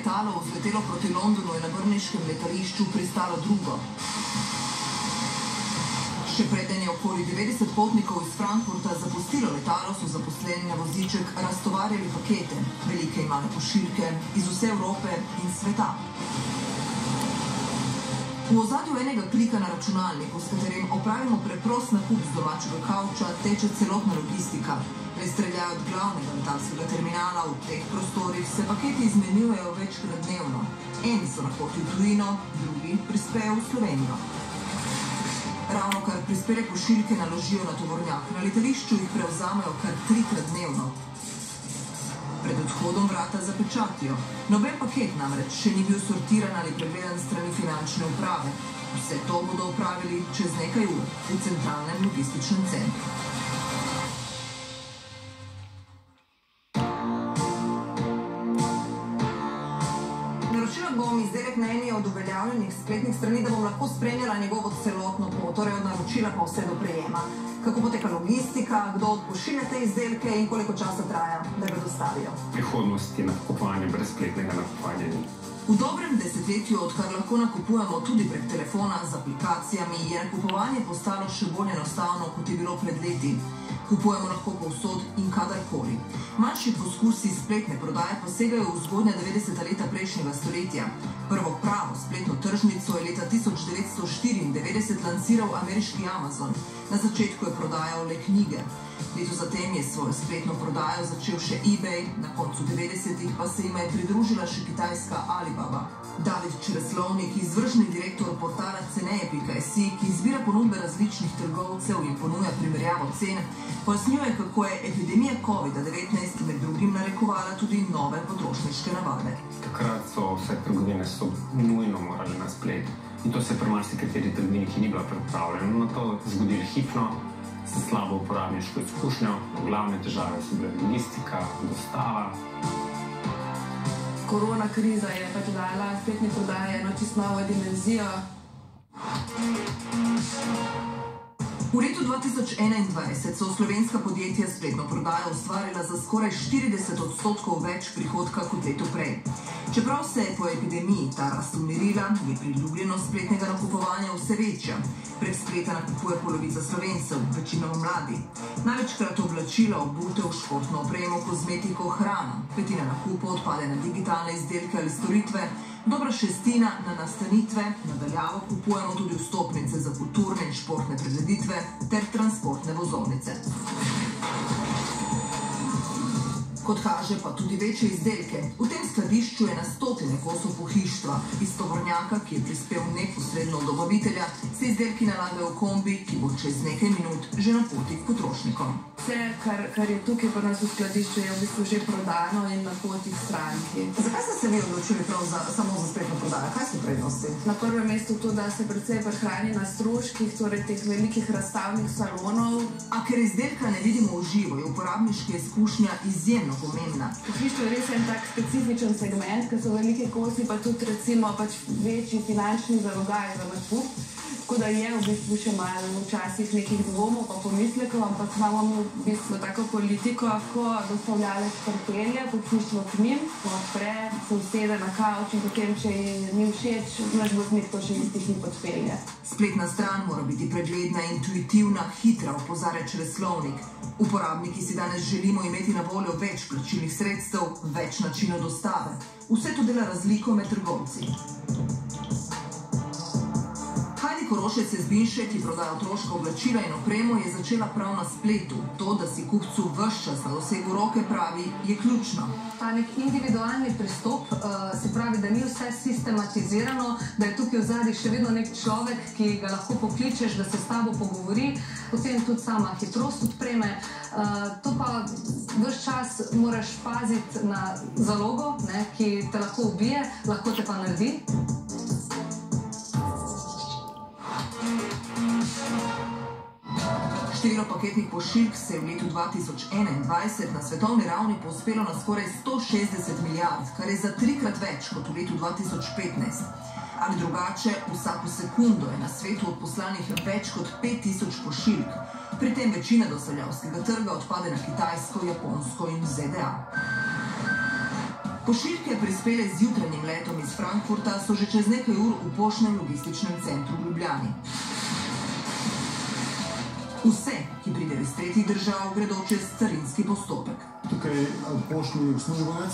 letalo vzletelo proti Londonu in na brniškem letališču pristalo drugo. Še preden je okoli 90 potnikov iz Frankfurta zapustilo letalo, so zaposleni na voziček raztovarjali pakete, velike in male pošiljke iz vse Evrope in sveta. V ozadju enega klika na računalniku, s katerim opravimo preprost nakup z domačega kavča, teče celotna logistika. Prestreljajo od glavnega letalskega terminala, v teh prostorih se paketi izmenjujejo večkrat dnevno. Eni so na poti v tujino, drugi prispejo v Slovenijo. Ravno kar prispele pošiljke naložijo na tovornjak, na letališču jih prevzamejo kar 3-krat dnevno. Pred odhodom vrata zapečatijo. Noben paket namreč še ni bil sortiran ali pregledan strani finančne uprave. Vse to bodo opravili čez nekaj ur v centralnem logističnem centru. Naročila bom izdelek na eni od uveljavljenih spletnih strani, da bom lahko spremljala njegovo celotno pot, torej od naročila pa vse do prejema. Kako poteka logistika, kdo pošilja te izdelke in koliko časa traja, da ga dostavijo. Prihodnosti nakupovanja brez spletnega nakupovanja ni. V dobrem desetletju, odkar lahko nakupujemo tudi prek telefona z aplikacijami, je nakupovanje postalo še bolj enostavno, kot je bilo pred leti. Kupujemo lahko povsod in kadarkoli. Manjši poskusi spletne prodaje pa segajo v zgodnja 90. leta prejšnjega stoletja. Prvo pravo spletno tržnico je leta 1994 lansiral ameriški Amazon. Na začetku je prodajal le knjige. Leto zatem je svojo spletno prodajo začel še eBay, na koncu 90-ih pa se jima je pridružila še kitajska Alibaba. David Čreslovnik, izvršni direktor portala ceneje.si, ki izbira ponudbe različnih trgovcev in ponuja primerjavo cen, pojasnjuje, kako je epidemija COVID-19 med drugim narekovala tudi nove potrošniške navade. Takrat so vse trgovine nujno morali na splet. In to se pri marsikateri trgovini, ki ni bila pripravljena na to, zgodilo hipno, s slabo uporabniško izkušnjo. Glavne težave so bile logistika, dostava. Korona kriza je pač dala spletni prodaji eno čisto novo dimenzijo. V letu 2021 so slovenska podjetja spletno prodajo ustvarila za skoraj 40% več prihodka kot leto prej. Čeprav se je po epidemiji ta rast umirila, je priljubljenost spletnega nakupovanja vse večja. Prek spleta nakupuje polovica Slovencev, večinoma mladi. Največkrat oblačila, obutev, športno opremo, kozmetiko, hrano. Petina nakupov odpade na digitalne izdelke ali storitve, dobra šestina na nastanitve, nadaljavo kupujemo tudi vstopnice za kulturne in športne prireditve ter transportne vozovnice. Kot kaže pa tudi večje izdelke. V tem skladišču je na stotine kosov pohištva. Iz tovornjaka, ki je prispel neposredno od dobavitelja, se izdelki nalagajo v kombi, ki bo čez nekaj minut že na poti k potrošnikom. Vse, kar je tukaj pri nas v skladišču, je v bistvu že prodano in na poti k stranki. Zakaj ste se vi odločili prav samo za spletno prodajo? Kaj so prednosti? Na prvem mestu to, da se precej prihrani na stroških, torej teh velikih razstavnih salonov. A ker izdelka ne vidimo v živo, je uporabniška izkušnja izjemno pomembna. Pohištvo je res en tak specifičen segment, ker so velike kosi, pa tudi recimo večji finančni zalogaj za nakup. Tako da je v bistvu še malo včasih nekih dvomov pa pomislekov, ampak imamo v bistvu tako politiko, ko dostavljalec pripelje pohištvo k njim, odpre, se usede na kavč in potem, če ni všeč, naš voznik to še istih ni podpelje. Spletna stran mora biti pregledna, intuitivna, hitra, opozarja Čreslovnik. Uporabniki si danes želimo imeti na voljo več plačilnih sredstev, več načinov dostave. Vse to dela razliko med trgovci. Korošec iz Binše, ki prodaja otroška oblačila in opremo, je začela prav na spletu. To, da si kupcu ves čas na dosegu roke, pravi, je ključno. Ta nek individualni pristop, se pravi, da ni vse sistematizirano, da je tukaj v zadnji še vedno nek človek, ki ga lahko pokličeš, da se s tabo pogovori, potem tudi sama hitrost odpreme. To pa ves čas moraš paziti na zalogo, ki te lahko ubije, lahko te pa naredi. Število paketnih pošiljk se je v letu 2021 na svetovni ravni povzpelo na skoraj 160 milijard, kar je za 3-krat več kot v letu 2015. Ali drugače, vsako sekundo je na svetu odposlanih več kot 5000 pošiljk. Pri tem večina dostavljavskega trga odpade na Kitajsko, Japonsko in ZDA. Pošiljke prispele z jutranjim letom iz Frankfurta so že čez nekaj ur v poštnem logističnem centru v Ljubljani. Vse, ki pridejo iz tretjih držav, gredo čez carinski postopek. Tukaj poštni uslužbenec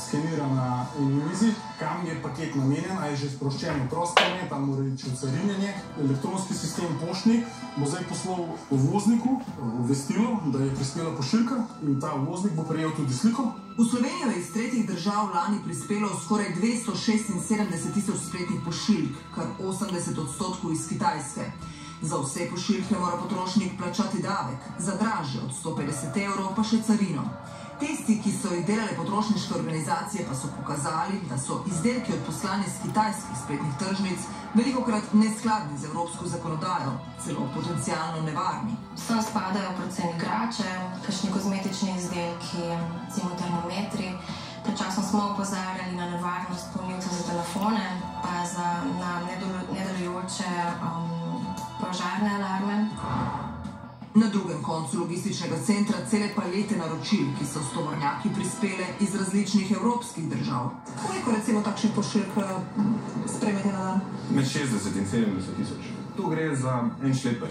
skenira na mizi, kam je paket namenjen, a je že sproščen v prostorne, tam mora iti ocarinjenje. Elektronski sistem poštni bo zdaj poslal vozniku obvestilo, da je prispela pošiljka in ta voznik bo prejel tudi sliko. V Slovenijo je iz tretjih držav lani prispelo skoraj 276 tisoč spletnih pošiljk, kar 80% iz Kitajske. Za vse pošiljke mora potrošnik plačati davek, za dražje od 150 evrov pa še carino. Testi, ki so jih delale potrošniške organizacije, pa so pokazali, da so izdelki odposlani z kitajskih spletnih tržnic velikokrat neskladni z evropsko zakonodajo, celo potencialno nevarni. Sem spadajo predvsem igrače, kakšni kozmetični izdelki, recimo termometri. Pred časom smo opozarjali na nevarnost polnilcev za telefone, pa na nedelujoče požarne alarme. Na drugem koncu logističnega centra cele palete naročil, ki so s tovornjaki prispele iz različnih evropskih držav. Koliko recimo takšnih pošiljk sprejmete na dan? Med 60 in 70 tisoč. Tu gre za en šleper.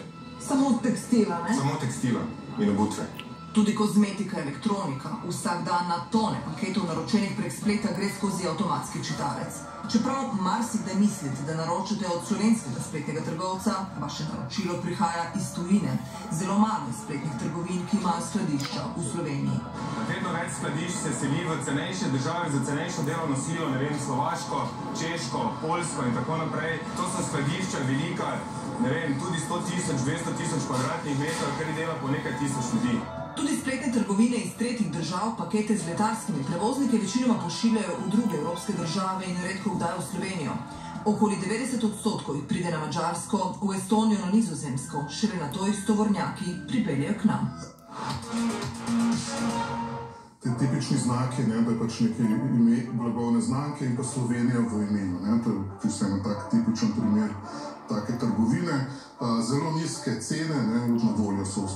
Samo tekstila, ne? Samo tekstila in obutve. Tudi kozmetika, elektronika, vsak dan na tone paketov naročenih prek spleta gre skozi avtomatski čitalec. Čeprav marsikdaj mislite, da naročate od slovenskega spletnega trgovca, vaše naročilo prihaja iz tujine. Zelo malo je spletnih trgovin, ki imajo skladišča v Sloveniji. Vedno več skladišč se seli v cenejše države za cenejšo delovno silo, ne vem, Slovaško, Češko, Poljsko in tako naprej. To so skladišča velika, ne vem, tudi 100 tisoč, 200 tisoč kvadratnih metrov, kar dela po nekaj tisoč ljudi. Tudi spletne trgovine iz tretjih držav pakete z letalskimi prevozniki večinoma pošiljajo v druge evropske države in redko kdaj v Slovenijo. Okoli 90% jih pride na Madžarsko, v Estonijo, na Nizozemsko, šele nato jih tovornjaki pripeljejo k nam. Te tipični znaki, da je pač nekaj ime blagovne znamke in pa Slovenija v imenu. To je čisto en tak tipičen primer take trgovine. Zelo nizke cene, na voljo so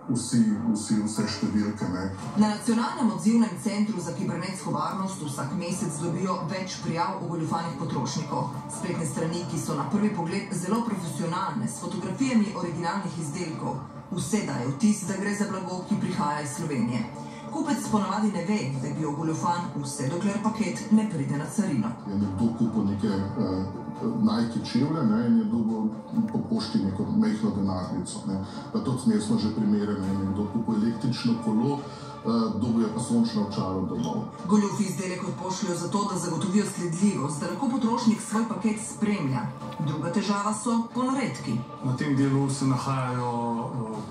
vse številke. Na Nacionalnem odzivnem centru za kibernetsko varnost vsak mesec dobijo več prijav o goljufanih potrošnikov. Spletne strani, ki so na prvi pogled zelo profesionalne, s fotografijami originalnih izdelkov. Vse daje vtis, da gre za blago, ki prihaja iz Slovenije. Kupec ponavadi ne ve, da je bil goljufan, vse dokler paket ne pride na carino. Je nekdo kupil neke Nike čevlje in je dobil po pošti neko majhno denarnico. Pa tudi smo že primere, nekdo kupil električno kolo, dobil je pa sončno očalo domov. Goljufi izdelek odpošljajo zato, da zagotovijo sledljivost, da lahko potrošnik svoj paket spremlja. Druga težava so ponaredki. Na tem delu se nahajajo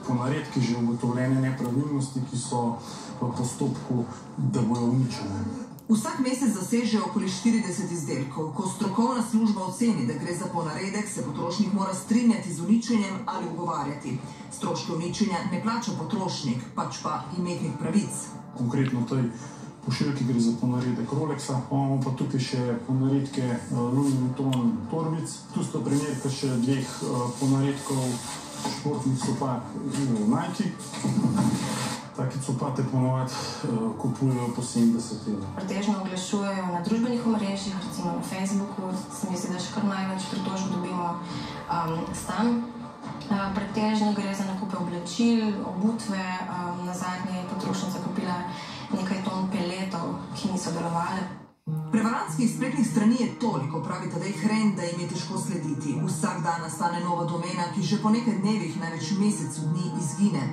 ponaredki, že ugotovljene nepravilnosti, ki so v postopku, da bojo uničene. Vsak mesec zaseže okoli 40 izdelkov. Ko strokovna služba oceni, da gre za ponaredek, se potrošnik mora strinjati z uničenjem ali ugovarjati. Stroške uničenja ne plača potrošnik, pač pa imetnik pravic. Konkretno v tej pošiljki gre za ponaredek Rolexa, imamo pa tukaj še ponaredke Louis Vuitton torbic. Tu sta primerka še dveh ponaredkov športnih copat Nike. Taki copate ponovadi kupujejo po 70 evrov. Pretežno oglašujejo na družbenih omrežjih, recimo na Facebooku. Se mi zdi, da še kar največ pritožb dobimo tam. Pretežno gre za nakupe oblačil, obutve. Nazadnje je potrošnica kupila nekaj ton peletov, ki niso delovale. Prevarantskih spletnih strani je toliko, pravi Tadej Hren, da jim je težko slediti. Vsak dan nastane nova domena, ki že po nekaj dnevih, največ mesecu dni, izgine.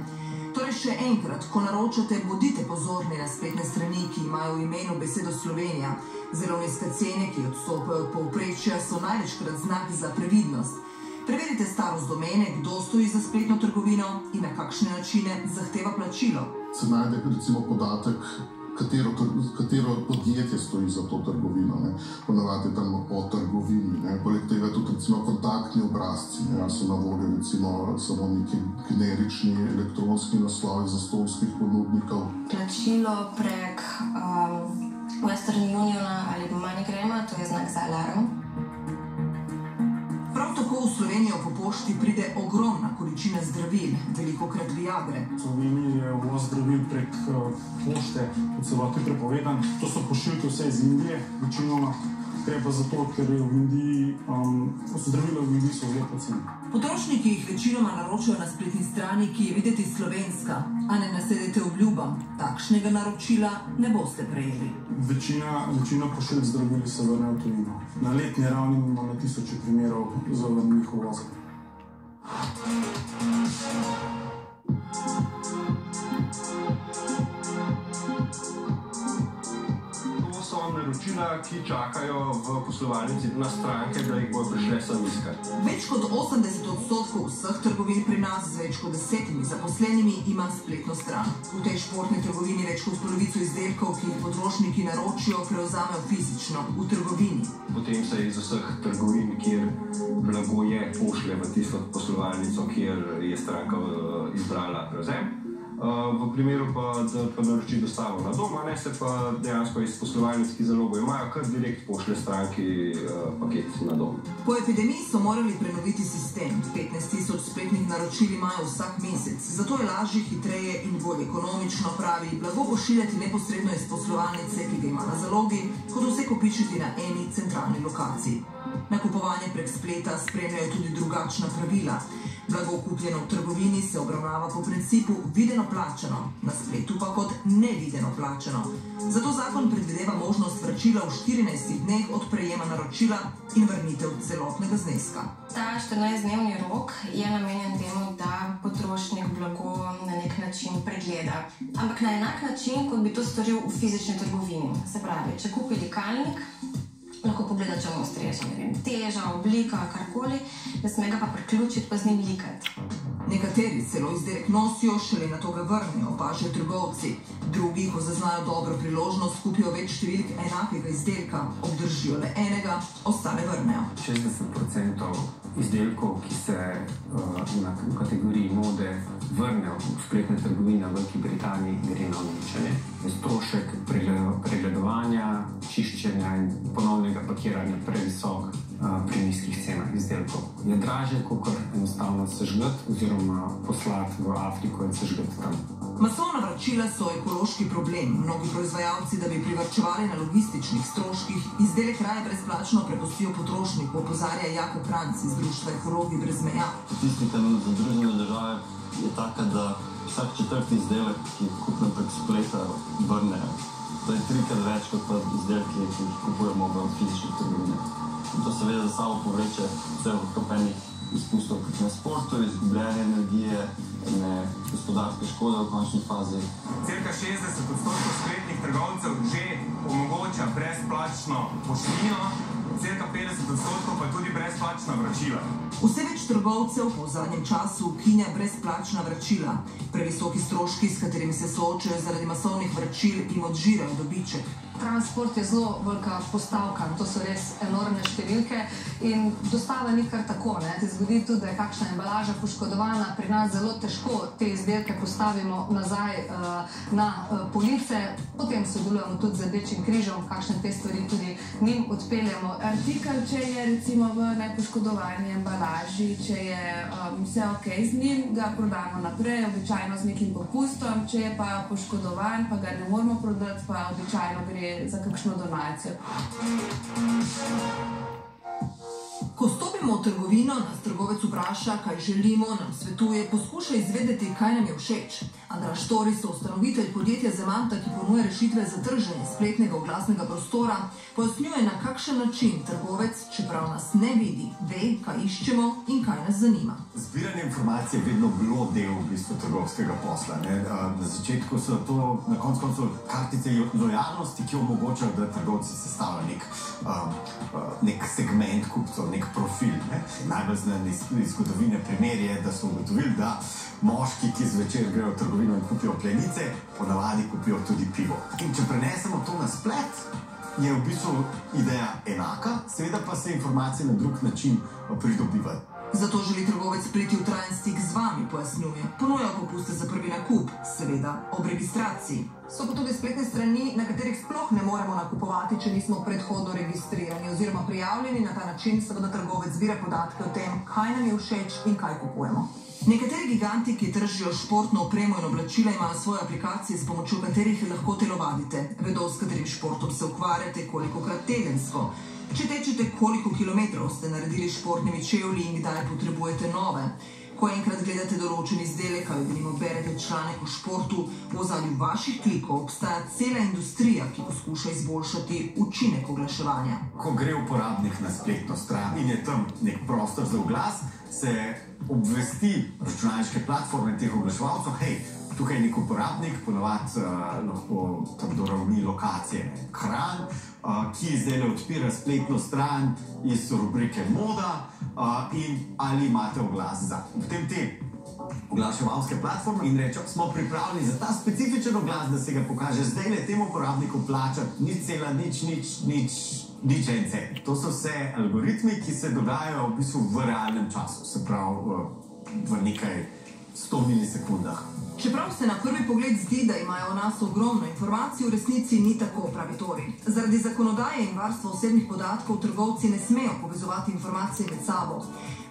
Torej še enkrat, ko naročate, bodite pozorni na spletne strani, ki imajo v imenu besedo Slovenija. Zelo nizke cene, ki odstopajo od povprečja, so največkrat znak za previdnost. Preverite starost domene, kdo stoji za spletno trgovino in na kakšne načine zahteva plačilo. Se najde recimo podatek, katero podjetje stoji za to trgovino. Ponavadi tam o trgovini. Poleg tega tudi recimo kontaktni obrazci. So na voljo recimo samo neki generični elektronski naslovi zastonskih ponudnikov. Plačilo prek Western Uniona ali MoneyGrama, to je znak za alarm. Prav Prav tako v Slovenijo po pošti pride ogromna količina zdravil, velikokrat viagre. V Sloveniji je uvoz zdravil prek pošte v celoti prepovedan. To so pošiljke vse iz Indije, večinoma. Gre pa zato, ker je v Indiji, zdravila v Indiji so zelo poceni. Potrošniki jih večinoma naročajo na spletni strani, ki je videti slovenska, a ne nasedete obljubam. Takšnega naročila ne boste prejeli. Večina pošiljk zdravil se vrne v tujino. Na letni ravni imamo na tisoče primerov zavrnjenih uvozov. Naročila, ki čakajo v poslovalnici na stranke, da jih bodo prišle sem iskat. Več kot 80% vseh trgovin pri nas z več kot 10 zaposlenimi ima spletno stran. V tej športni trgovini več kot polovico izdelkov, ki jih potrošniki naročijo, prevzamejo fizično v trgovini. Potem se iz vseh trgovin, kjer blago je, pošlje v tisto poslovalnico, kjer je stranka izbrala prevzem. V primeru pa, da pa naroči dostavo na dom, se pa dejansko iz poslovalnic, ki zalogo imajo, kar direkt pošlje stranki paket na dom. Po epidemiji so morali prenoviti sistem. 15.000 spletnih naročil imajo vsak mesec. Zato je lažje, hitreje in bolj ekonomično, pravi, blago pošiljati neposredno iz poslovalnice, ki ga ima na zalogi, kot vse kopičiti na eni centralni lokaciji. Nakupovanje prek spleta spremljajo tudi drugačna pravila. Blago kupljeno v trgovini se obravnava po principu videno plačano, na spletu pa kot nevideno plačano. Zato zakon predvideva možnost vračila v 14 dneh od prejema naročila in vrnitev celotnega zneska. Ta 14-dnevni rok je namenjen temu, da potrošnik blago na nek način pregleda. Ampak na enak način, kot bi to storil v fizični trgovini. Se pravi, če kupi likalnik, lahko pogleda, če mu ustreza, teža, oblika, karkoli, ne sme ga pa priključiti, pa z njim likati. Nekateri celo izdelek nosijo, šele nato ga vrnejo, opažajo trgovci. Drugi, ko zaznajo dobro priložnost, kupijo več številk enakega izdelka, obdržijo le enega, ostale vrnejo. 60% izdelkov, ki se na kategoriji mode vrnejo v spletne trgovine v Veliki Britaniji, gre na uničenje. Strošek pregledovanja, čiščenja in ponovnega pakiranja previsok pri nizkih cenah izdelkov. Je dražje, kakor enostavno sežgati oziroma poslati v Afriko in sežgati tam. Masovna vračila so ekološki problem. Mnogi proizvajalci, da bi privarčevali na logističnih stroških, izdelek raje brezplačno prepustijo potrošniku, opozarja Jako Kranjc iz društva Ekologi brez meja. Statistika za Združene države je taka, da vsak 4. izdelek, ki je kupljen prek spleta, vrnejo. To je 3-krat več kot pa izdelki, ki jih kupujemo v fizičnih trgovinah. To seveda za sabo povleče cel kup enih izpustov na sportu, izgubljanje energije, gospodarske škode v končni fazi. Cirka 60% spletnih trgovcev že omogoča brezplačno poštnino, cirka 50% pa tudi brezplačna vračila. Vse več trgovcev po zadnjem času ukinja brezplačna vračila. Previsoki stroški, s katerimi se soočajo zaradi masovnih vračil, jim odžirajo dobiček. Transport je zelo velika postavka, to so res enormne številke in dostava ni kar tako. Te zgodi tudi, da je kakšna embalaža poškodovana, pri nas zelo težko te izdelke postavimo nazaj na police, potem sodelujemo tudi z Rdečim križem, kakšne te stvari tudi njim odpeljemo. Artikel, če je recimo v nepoškodovani embalaži, če je vse ok z njim, ga prodamo naprej, običajno z nekim popustom, če je pa poškodovan, pa ga ne moramo prodati, pa običajno gre za kakšno donacijo. Ko stopimo v trgovino, nas trgovec vpraša, kaj želimo, nam svetuje, poskuša izvedeti, kaj nam je všeč. Andraž Toris, ustanovitelj podjetja Zemanta, ki ponuja rešitve za trženje spletnega oglasnega prostora, pojasnjuje, na kakšen način trgovec, čeprav nas ne vidi, ve, kaj iščemo in kaj nas zanima. Zbiranje informacij je vedno bilo del v bistvu trgovskega posla. Na začetku so to na koncu kartice lojalnosti, ki omogočajo, da trgovci sestavljajo nek segment kupcev, nek profil. Najbolj znan iz zgodovine primer je, da so ugotovili, da moški, ki zvečer grejo v trgovino in kupijo plenice, ponavadi kupijo tudi pivo. In če prenesemo to na splet, je v bistvu ideja enaka, seveda pa se informacije na drug način pridobivajo. Zato želi trgovec priti v trajen stik z vami, pojasnjuje. Ponujajo popuste za prvi nakup, seveda ob registraciji. So pa tudi spletne strani, na katerih sploh ne moremo nakupovati, če nismo predhodno registrirani oziroma prijavljeni. Na ta način seveda trgovec zbira podatke o tem, kaj nam je všeč in kaj kupujemo. Nekateri giganti, ki tržijo športno opremo in oblačila, imajo svoje aplikacije, s pomočjo katerih lahko telovadite. Vedo, s katerim športom se ukvarjate, kolikokrat tedensko. Če tečete, koliko kilometrov ste naredili športnimi čevlji in kdaj potrebujete nove. Ko enkrat gledate določen izdelek ali denimo berete članek o športu, v ozadju vaših klikov obstaja cela industrija, ki poskuša izboljšati učinek oglaševanja. Ko gre uporabnik na spletno stran in je tam nek prostor za oglas, se obvesti računalniške platforme teh oglaševalcev, hej, tukaj je nek uporabnik, ponovadi lahko tam do ravni lokacije, Kranj, ki zdaj odpira spletno stran iz rubrike moda in ali imate oglas za. Potem te oglaševalske platforme in rečejo, smo pripravljeni za ta specifičen oglas, da se ga pokaže zdaj le temu uporabniku plačati nič en cent. To so vse algoritmi, ki se dogajajo v bistvu v realnem času, se pravi v nekaj 100 milisekundah. Čeprav se na prvi pogled zdi, da imajo o nas ogromno informacij, v resnici ni tako, pravi Tori. Zaradi zakonodaje in varstva osebnih podatkov trgovci ne smejo povezovati informacije med sabo.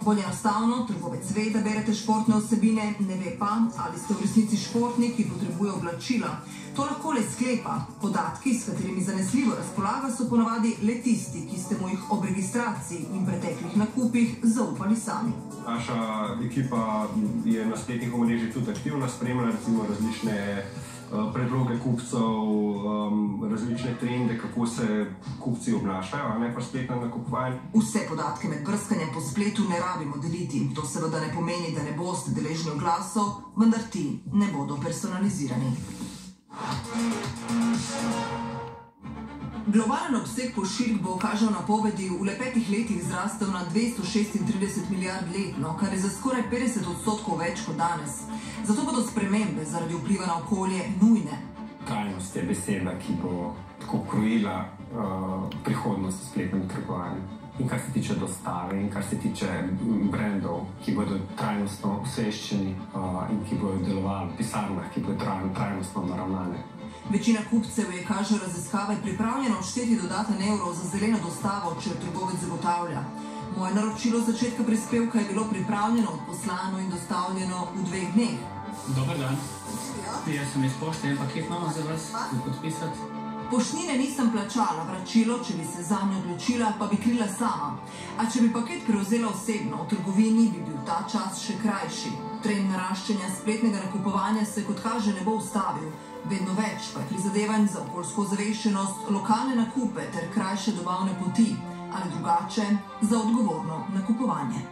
Bolj enostavno, trgovec ve, da berete športne vsebine, ne ve pa, ali ste v resnici športnik, ki potrebuje oblačila. To lahko le sklepa. Podatki, s katerimi zanesljivo razpolaga, so ponavadi le tisti, ki ste mu jih ob registraciji in preteklih nakupih zaupali sami. Naša ekipa je na spletnih omrežjih tudi aktivna, spremlja recimo različne predloge kupcev, različne trende, kako se kupci obnašajo, ne pa spletno nakupovanju. Vse podatke med brskanjem po spletu ne rabimo deliti. To seveda ne pomeni, da ne boste deležni oglasov, vendar ti ne bodo personalizirani. Globalen obseg pošiljk bo, kažejo napovedi, v le 5 letih zrastel na 236 milijard letno, kar je za skoraj 50% več kot danes. Zato bodo spremembe zaradi vpliva na okolje nujne. Trajnost je beseda, ki bo tako krojila prihodnost v spletnem trgovanju. In kar se tiče dostave in kar se tiče brendov, ki bodo trajnostno osveščeni in ki bodo delovali v pisarnah, ki bodo trajnostno naravnane. Večina kupcev je, kažejo raziskave, pripravljena odšteti dodaten evro za zeleno dostavo, če trgovec zagotavlja. Moje naročilo z začetka prispevka je bilo pripravljeno, poslano in dostavljeno v 2 dneh. Dober dan. Jaz sem iz pošte, en paket imamo za vas, podpisati. Poštnine nisem plačala, vračilo, če bi se zanje odločila, pa bi krila sama. A če bi paket prevzela osebno, v trgovini bi bil ta čas še krajši. Trend naraščanja spletnega nakupovanja se, kot kaže, ne bo ustavil. Vedno več pa je prizadevanj za okoljsko ozaveščenost, lokalne nakupe ter krajše dobavne poti, ali drugače, za odgovorno nakupovanje.